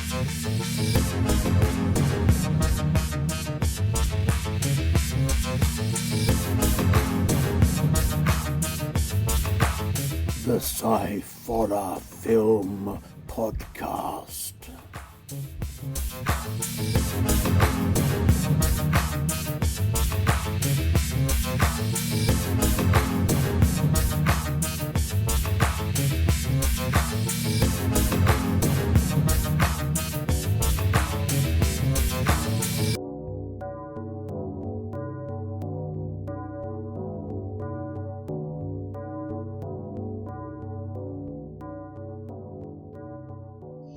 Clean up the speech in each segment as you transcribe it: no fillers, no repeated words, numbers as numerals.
The Sci-Horror Film Podcast.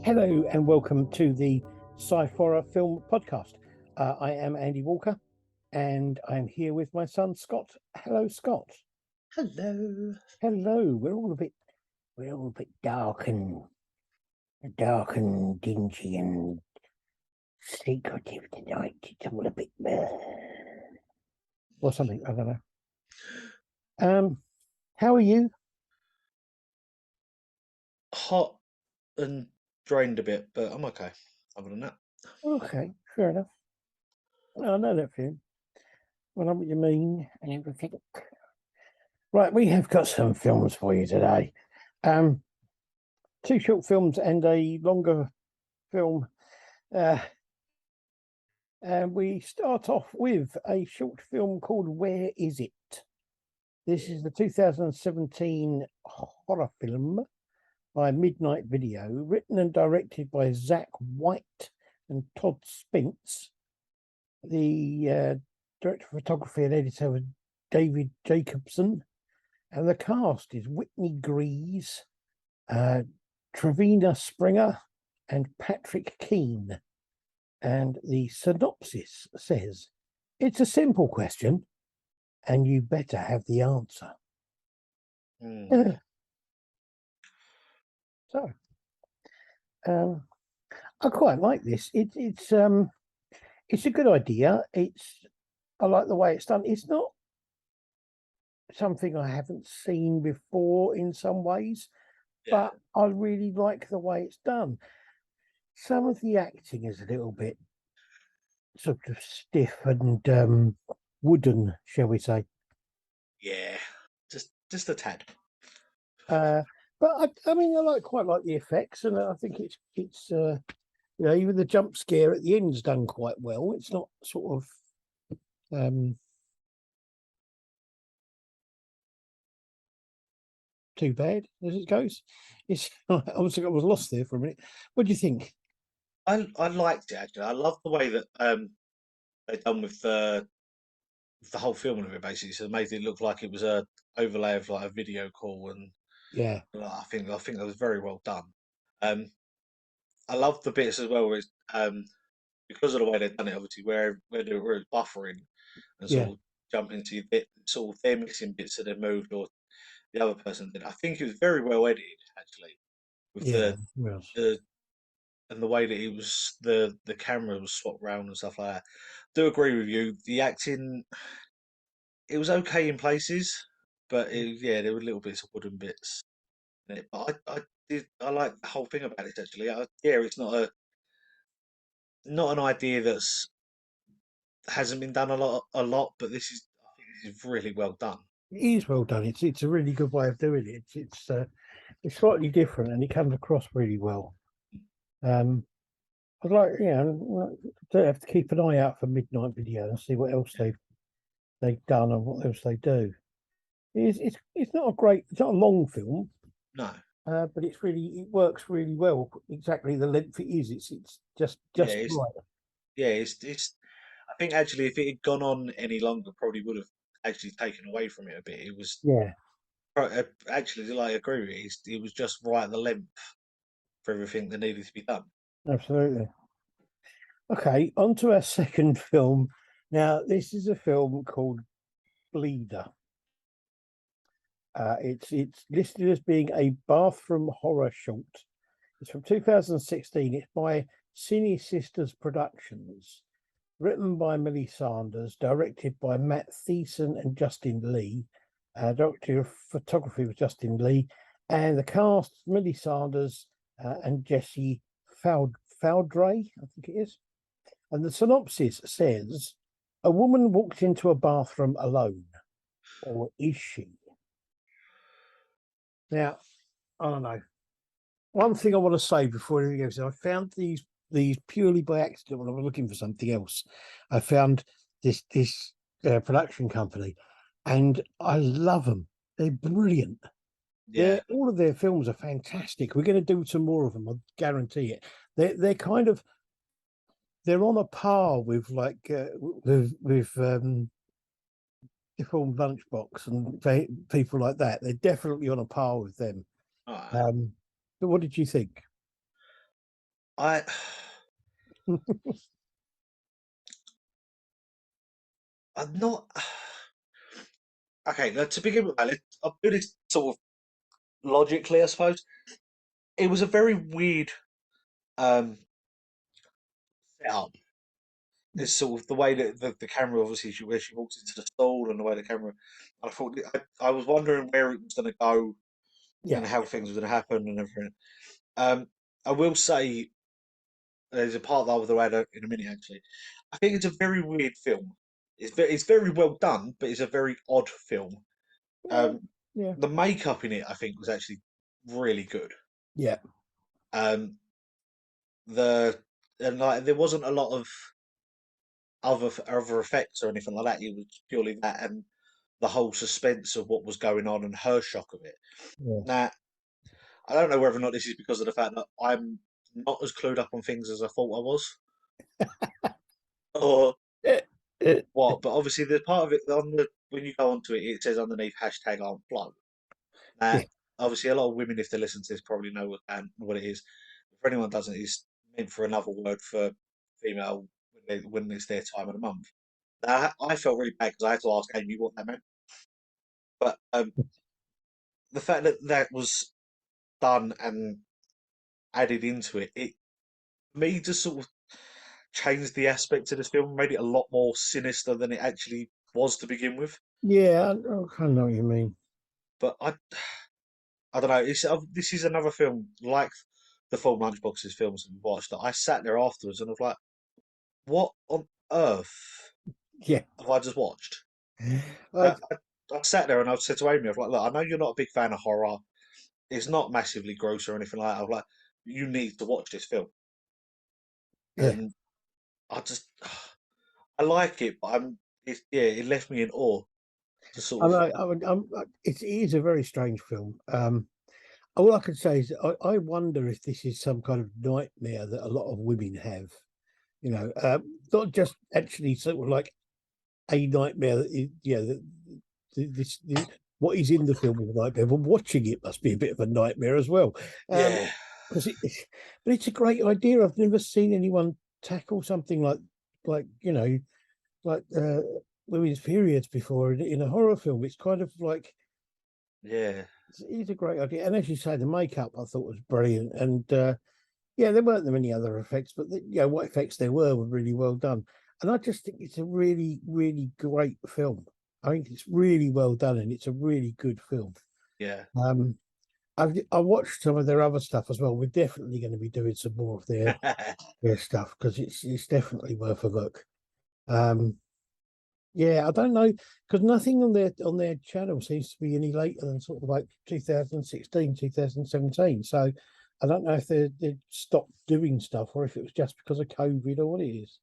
Hello and welcome to the Sci-Horror Film Podcast. I am Andy Walker and I'm here with my son Scott. Hello, Scott. Hello. Hello. We're all a bit dark and dingy and secretive tonight. It's all a bit or something. I don't know. How are you? Hot and drained a bit, but I'm okay. Other than that. Okay, fair enough. I know that feeling. I know what you mean and everything. Right, we have got some films for you today. Two short films and a longer film. And we start off with a short film called Where Is It? This is the 2017 horror film by Midnight Video, written and directed by Zach White and Todd Spence. The director of photography and editor was David Jacobson. And the cast is Whitney Greaves, Trevina Springer, and Patrick Keane. And the synopsis says, it's a simple question, and you better have the answer. So, I quite like this. It's a good idea. I like the way it's done. It's not something I haven't seen before in some ways, but I really like the way it's done. Some of the acting is a little bit sort of stiff and wooden, shall we say? Yeah, just a tad. But I mean, quite like the effects, and I think it's even the jump scare at the end's done quite well. It's not sort of too bad as it goes. It's I was lost there for a minute. What do you think? I liked it actually. I love the way that they done with the whole film of it. Basically, so it made it look like it was a overlay of like a video call, and Yeah, I think that was very well done. I love the bits as well. Is because of the way they've done it, obviously, where it's buffering and sort of jumping into bit, sort of they're missing bits that they moved or the other person did. I think it was very well edited actually, with the and the way that it was the camera was swapped around and stuff like that. Do agree with you. The acting, it was okay in places, but there were little bits of wooden bits in it. But I like the whole thing about it actually. It's not an idea that's hasn't been done a lot, but I think this is really well done. it is well done. It's a really good way of doing it. It's slightly different and it comes across really well. I'd like, to have to keep an eye out for Midnight Video and see what else they've done and what else they do. It's not a long film. No. But it works really well. Exactly the length it is. It's just right. Yeah, it's. I think actually, if it had gone on any longer, probably would have actually taken away from it a bit. It was actually, like, I agree with you. It was just right at the length for everything that needed to be done. Absolutely. Okay, on to our second film. Now, this is a film called Bleeder. It's listed as being a bathroom horror short. It's from 2016. It's by Cine Sisters Productions, written by Millie Sanders, directed by Matt Thiessen and Justin Lee. Director of photography was Justin Lee, and the cast: Millie Sanders and Jesse Foudray, I think it is. And the synopsis says, a woman walked into a bathroom alone. Or is she? Now, I don't know. One thing I want to say before anything else, I found these purely by accident when I was looking for something else. I found this production company, and I love them. They're brilliant. Yeah. All of their films are fantastic. We're going to do some more of them. I guarantee it. They're kind of they're on a par with like with Deformed Lunchbox and people like that. They're definitely on a par with them. All right. But what did you think? I I'm not okay. To begin with, I'll do this sort of logically, I suppose. It was a very weird um, setup. It's sort of the way that the camera, obviously, where she walks into the stall and the way the camera. I thought I was wondering where it was going to go Yeah, and how things were going to happen and everything. I will say there's a part that I will add in a minute. Actually, I think it's a very weird film. It's very well done, but it's a very odd film. yeah, Um, yeah, the makeup in it, I think, was actually really good. yeah, Um, the and like there wasn't a lot of other effects or anything like that. It was purely that and the whole suspense of what was going on and her shock of it. yes. Now, I don't know whether or not this is because of the fact that I'm not as clued up on things as I thought I was, or what. But obviously, there's part of it on the when you go onto it, it says underneath hashtag aren't blow. Now, Yeah, obviously, a lot of women, if they listen to this, probably know what it is. For anyone who doesn't, it's meant for another word for female when it's their time of the month. Now, I felt really bad because I had to ask Amy what that meant. But the fact that that was done and added into it, it me just sort of changed the aspect of this film, made it a lot more sinister than it actually was to begin with. yeah. I kind of know what you mean. But I don't know. This is another film like the full Lunchboxes films that we watched that I sat there afterwards and I was like, what on earth Yeah, have I just watched? I, I, I, I sat there and I said to Amy, I was like, look, I know you're not a big fan of horror. It's not massively gross or anything like that. I was like, you need to watch this film. yeah. And I just, I like it, but yeah, it left me in awe. To I sort of, know. It is a very strange film. All I can say is I wonder if this is some kind of nightmare that a lot of women have. You know, not just actually sort of like a nightmare that is, what is in the film is a nightmare, but watching it must be a bit of a nightmare as well. yeah, Because but it's a great idea. I've never seen anyone tackle something like like women's periods before in a horror film. It's kind of like yeah, it's a great idea. And as you say, the makeup I thought was brilliant. And yeah, there weren't many other effects, but what effects there were really well done. And I just think it's a really, really great film. I think it's really well done, and it's a really good film. yeah, Um, I watched some of their other stuff as well. We're definitely going to be doing some more of their stuff because it's definitely worth a look. Um, yeah, I don't know because nothing on their channel seems to be any later than sort of like 2016, 2017. So I don't know if they stopped doing stuff or if it was just because of COVID or what it is.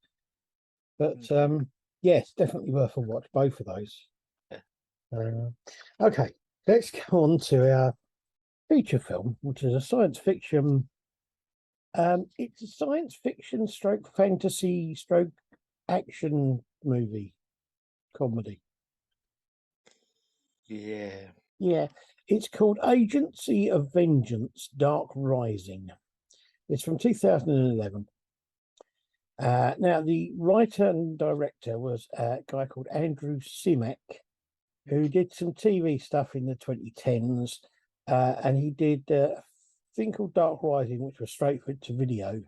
But yes, definitely worth a watch, both of those. yeah. Uh, okay, let's go on to our feature film, which is a science fiction. It's a science fiction stroke fantasy stroke action movie comedy. Yeah. Yeah, it's called Agency of Vengeance: Dark Rising. It's from 2011. Now, the writer and director was a guy called Andrew Simak, who did some TV stuff in the 2010s, and he did a thing called Dark Rising, which was straight to video.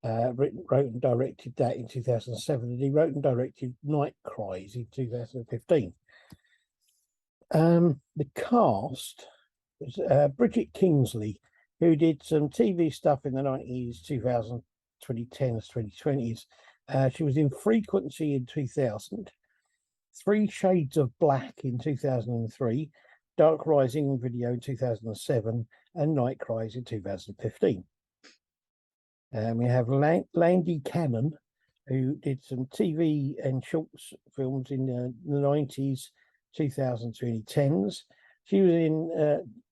Wrote and directed that in 2007, and he wrote and directed Night Cries in 2015. The cast was Bridget Kingsley, who did some TV stuff in the 90s, 2000, 2010s, 2020s. She was in Frequency in 2000, Three Shades of Black in 2003, Dark Rising video in 2007, and Night Cries in 2015. We have Landy Cannon, who did some TV and shorts films in the 90s, 2000s, 2010s. She was in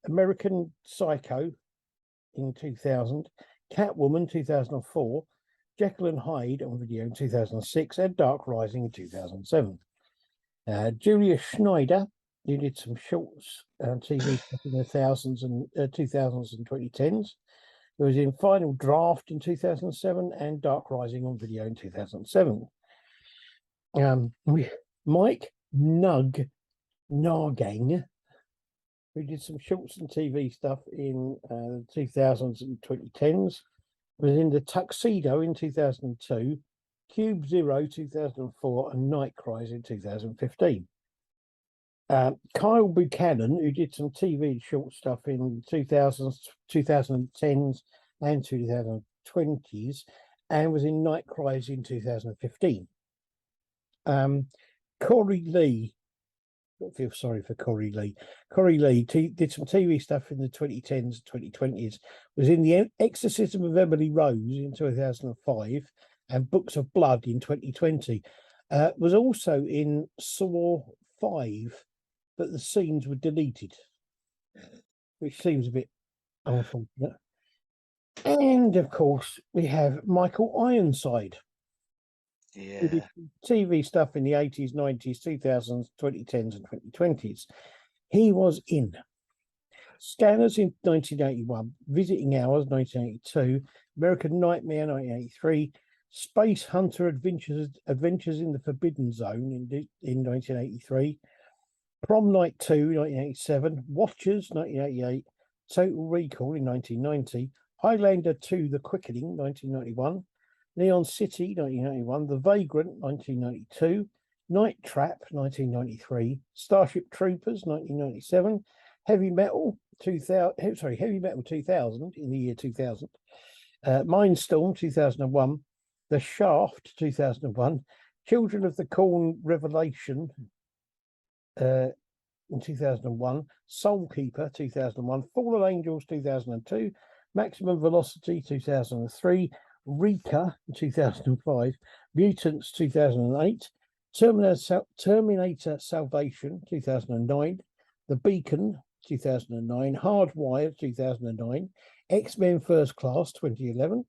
American Psycho in 2000, Catwoman 2004, Jekyll and Hyde on video in 2006, and Dark Rising in 2007. Julia Schneider, who did some shorts and TV stuff in the 2000s and 2010s. It was in Final Draft in 2007 and Dark Rising on video in 2007. Mike Nargang, who did some shorts and TV stuff in the 2000s and 2010s, was in The Tuxedo in 2002, Cube Zero 2004, and Night Cries in 2015. Kyle Buchanan, who did some TV and short stuff in 2000s, 2010s, and 2020s, and was in Night Cries in 2015. Corey Lee, I feel sorry for Corey Lee. Corey Lee did some TV stuff in the 2010s, 2020s, was in The Exorcism of Emily Rose in 2005, and Books of Blood in 2020. Was also in Saw 5, but the scenes were deleted, which seems a bit unfortunate. And of course, we have Michael Ironside. Yeah. Who did TV stuff in the 80s, 90s, 2000s, 2010s, and 2020s. He was in Scanners in 1981, Visiting Hours 1982, American Nightmare 1983, Space Hunter Adventures in the Forbidden Zone in 1983, Prom Night 2 1987, Watchers 1988, Total Recall in 1990, Highlander 2 The Quickening 1991, Neon City 1991, The Vagrant 1992, Night Trap 1993, Starship Troopers 1997, Heavy Metal 2000 in the year 2000, Mindstorm 2001, The Shaft 2001, Children of the Corn Revelation in 2001, Soul Keeper 2001, Fallen Angels 2002, Maximum Velocity 2003, Rika 2005, Mutants 2008, Terminator Salvation 2009, The Beacon 2009, Hardwired 2009, X-Men First Class 2011,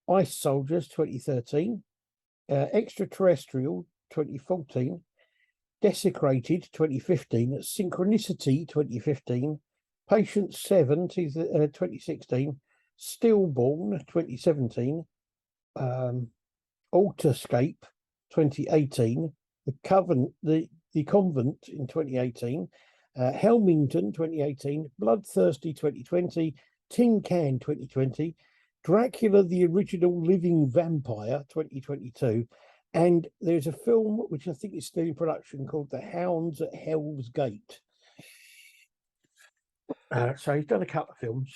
Ice Soldiers 2013, Extraterrestrial 2014, Desecrated 2015, Synchronicity 2015, Patient 7 2016, Stillborn 2017, Alterscape 2018, The Convent in 2018, Helmington 2018, Bloodthirsty 2020, Tin Can 2020, Dracula the Original Living Vampire 2022, and there's a film which I think is still in production called The Hounds at Hell's Gate. So he's done a couple of films.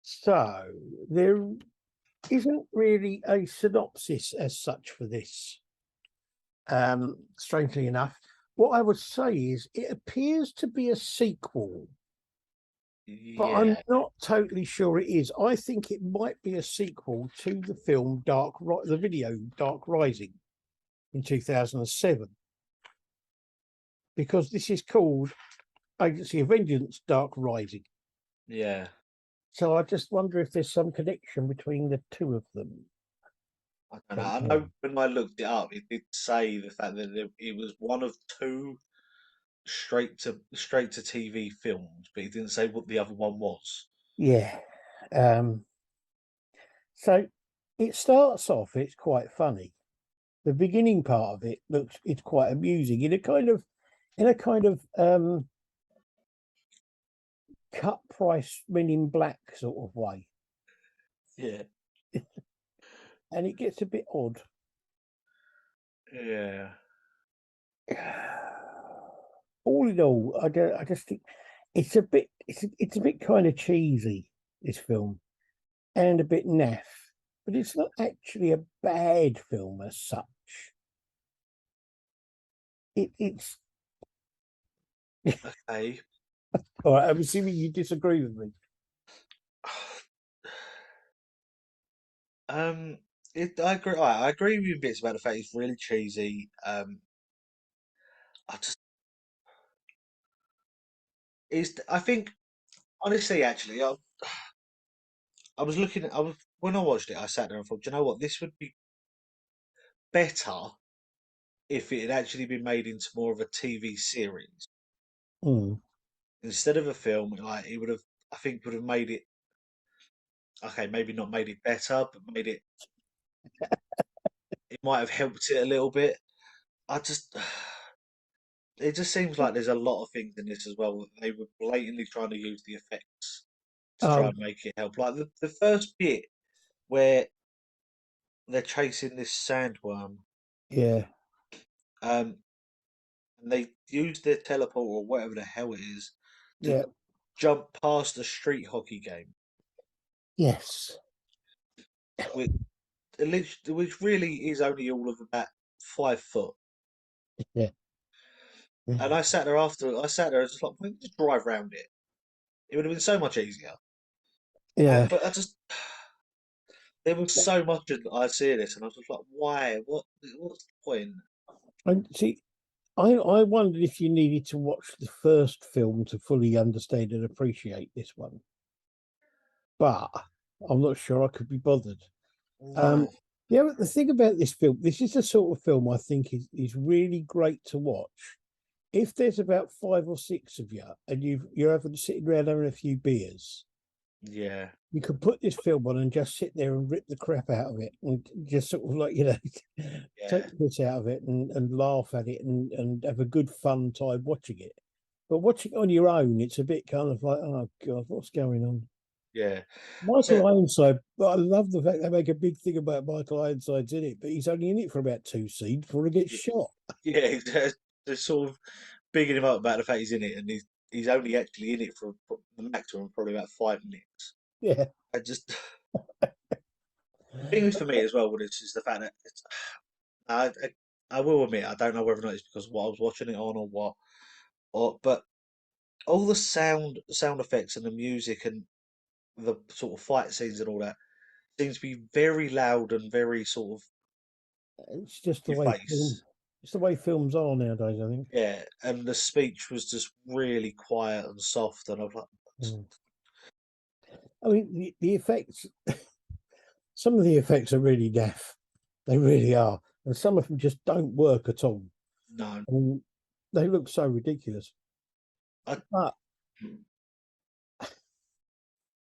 So there isn't really a synopsis as such for this. Strangely enough, what I would say is it appears to be a sequel, but I'm not totally sure it is. I think it might be a sequel to the film the video Dark Rising in 2007, because this is called Agency of Vengeance Dark Rising. Yeah. So I just wonder if there's some connection between the two of them. I don't know. I know when I looked it up, it did say the fact that it was one of two straight to TV films, but it didn't say what the other one was. Yeah. So it starts off, it's quite funny. The beginning part of it it's quite amusing in a kind of cut price Men in Black sort of way. Yeah. And it gets a bit odd. Yeah. All in all, I just think it's a bit kind of cheesy, this film. and a bit naff, but it's not actually a bad film as such. It's Okay. all right. I'm assuming you disagree with me. Um, I agree. I agree with you bits about the fact it's really cheesy. I just, I think, honestly, actually, I was looking at, when I watched it, I sat there and thought, "Do you know what? This would be better if it had actually been made into more of a TV series Mm. instead of a film. Like, it would have, I think, would have made it, okay, maybe not made it better, but made it, it might have helped it a little bit. I just, it just seems like there's a lot of things in this as well that they were blatantly trying to use the effects to try Oh and make it help. Like the first bit where they're chasing this sandworm, yeah, um, and they use their teleport or whatever the hell it is to yeah, jump past a street hockey game, yes, which which really is only all of about 5 foot. yeah, And I sat there after I sat there and just like, why don't you just drive round it? It would have been so much easier. yeah. But I just there was so much of I see this, and I was just like, why? What's the point? And see, I wondered if you needed to watch the first film to fully understand and appreciate this one, but I'm not sure I could be bothered. Um, No, yeah, but the thing about this film, this is the sort of film I think is really great to watch. If there's about five or six of you and you're having sitting around having a few beers, yeah, you could put this film on and just sit there and rip the crap out of it and just sort of like, take yeah, the piss out of it and laugh at it and have a good fun time watching it. But watching it on your own, it's a bit kind of like, oh God, what's going on? yeah. So Michael Ironside, but I love the fact they make a big thing about Michael Ironside's in it, but he's only in it for about two scenes before he gets shot. yeah, they're sort of bigging him up about the fact he's in it, and he's only actually in it for the maximum probably about 5 minutes. Yeah, I just the thing is for me as well with this is the fact that I will admit I don't know whether or not it's because of what I was watching it on or what, or but all the sound effects and the music and the sort of fight scenes and all that seems to be very loud and very sort of it's just the your way film, face. it's the way films are nowadays, I think. Yeah, and the speech was just really quiet and soft, and I was like, Mm. I mean, the effects, some of the effects are really daft. They really are. And some of them just don't work at all. no, I mean, they look so ridiculous. I, But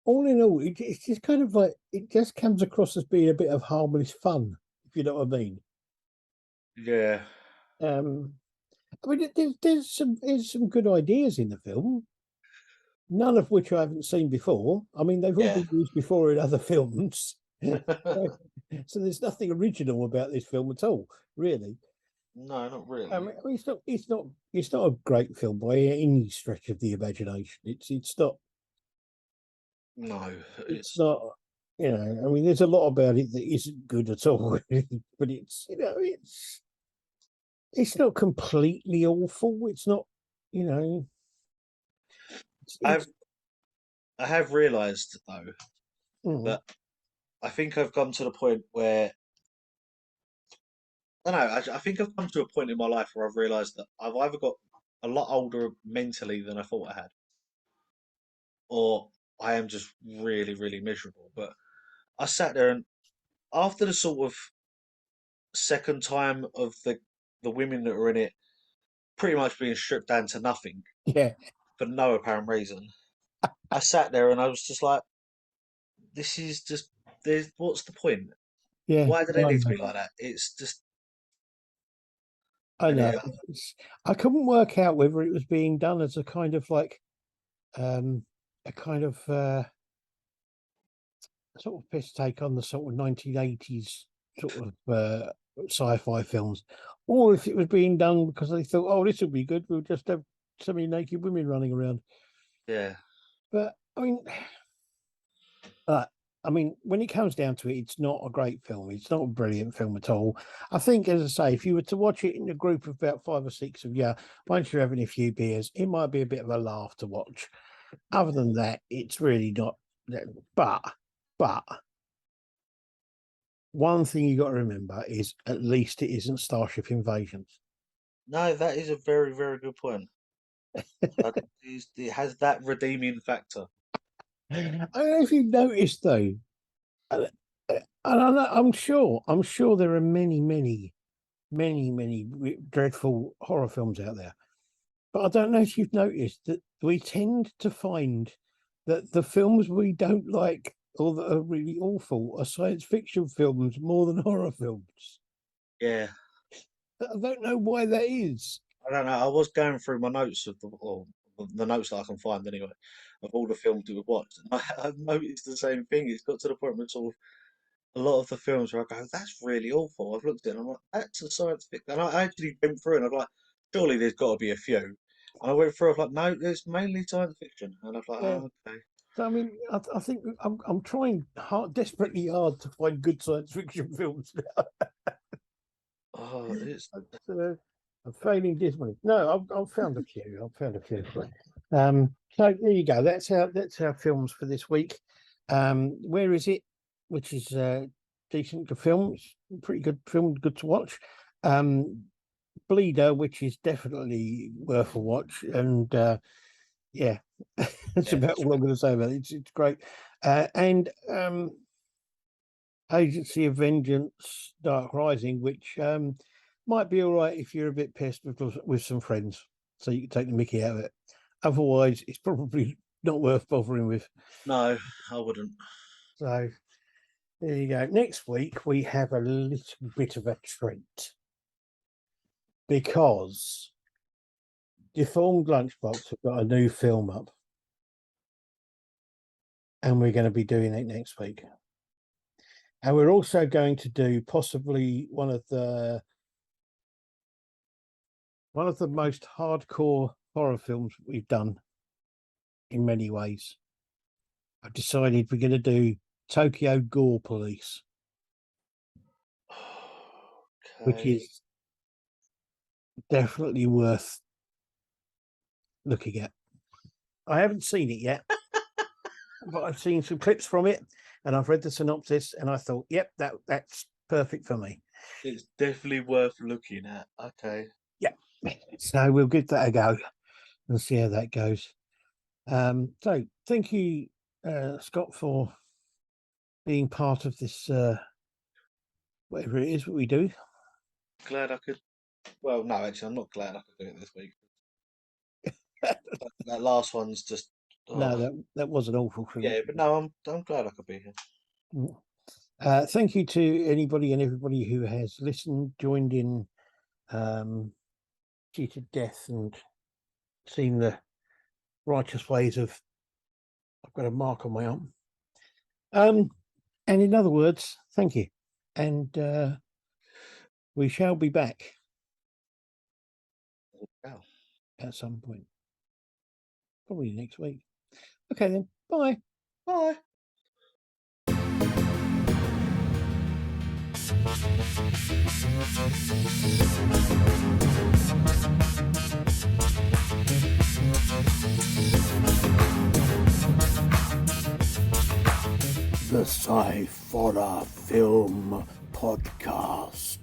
all in all, it's just kind of like, it just comes across as being a bit of harmless fun, if you know what I mean. yeah, Um, I mean, there's some good ideas in the film, none of which I haven't seen before. I mean, they've all yeah, been used before in other films. So there's nothing original about this film at all, really. no, not really. I mean, it's not a great film by any stretch of the imagination. No, It's it's not, I mean, there's a lot about it that isn't good at all, but it's not completely awful. It's not, you know, it's I've I have realised though mm, that I think I've gone to the point where I don't know. I think I've come to a point in my life where I've realised that I've either got a lot older mentally than I thought I had, or I am just really, really miserable. But I sat there and after the sort of second time of the women that were in it pretty much being stripped down to nothing yeah, for no apparent reason, I sat there and I was just like, this is just there's what's the point? yeah, Why do they need to be like that? It's just I and know. it I couldn't work out whether it was being done as a kind of like um a kind of sort of piss take on the sort of 1980s sort of sci-fi films, or if it was being done because they thought, oh, this would be good. We'll just have semi-naked women running around. yeah. But I mean, uh, I mean, when it comes down to it, it's not a great film. It's not a brilliant film at all. I think, as I say, if you were to watch it in a group of about 5 or 6 of you, once you're having a few beers, it might be a bit of a laugh to watch. Other than that, it's really not. But one thing you got to remember is at least it isn't Starship Invasions. No, that is a very, very good point. It has that redeeming factor. I don't know if you've noticed though, and I'm sure there are many dreadful horror films out there, but I don't know if you've noticed that we tend to find that the films we don't like or that are really awful are science fiction films more than horror films. Yeah. I don't know why that is. I don't know. I was going through my notes of the notes that I can find anyway, of all the films that we've watched, and I've noticed the same thing. It's got to the point where sort of a lot of the films where I go, "That's really awful." I've looked at it and I'm like, "That's a science fiction." And I actually went through and I'm like, "Surely there's got to be a few." And I went through. I was like, "No, there's mainly science fiction." And I was like, Yeah. "Oh, okay." So I mean, I think I'm trying desperately hard to find good science fiction films now. Oh, it's I'm failing dismally. No, I've found a few. I've found a few. So there you go. That's our films for this week. Where is it? Which is decent to film. It's a pretty good film, good to watch. Bleeder, which is definitely worth a watch, and yeah, that's yeah, about all I'm going to say about it. It's great, and Agency of Vengeance, Dark Rising, which might be all right if you're a bit pissed with some friends, so you can take the mickey out of it. Otherwise, it's probably not worth bothering with. no, I wouldn't. So there you go. Next week we have a little bit of a treat because Deformed Lunchbox have got a new film up, and we're going to be doing it next week. And we're also going to do possibly one of the most hardcore horror films we've done in many ways. I've decided we're going to do Tokyo Gore Police, which Okay. is definitely worth looking at. I haven't seen it yet, but I've seen some clips from it and I've read the synopsis and I thought, yep, that's perfect for me. It's definitely worth looking at. Okay. Yeah. So we'll give that a go and see how that goes. So thank you, Scott, for being part of this, whatever it is that we do. Glad I could. Well, no, actually, I'm not glad I could do it this week. That last one's just. No, Oh. that was an awful thing. Yeah, but no, I'm glad I could be here. Thank you to anybody and everybody who has listened, joined in, cheated death, and seen the righteous ways of. I've got a mark on my arm. And in other words, thank you, and we shall be back at some point, probably next week. Okay then, bye. Bye. The Sci-Horror Film Podcast.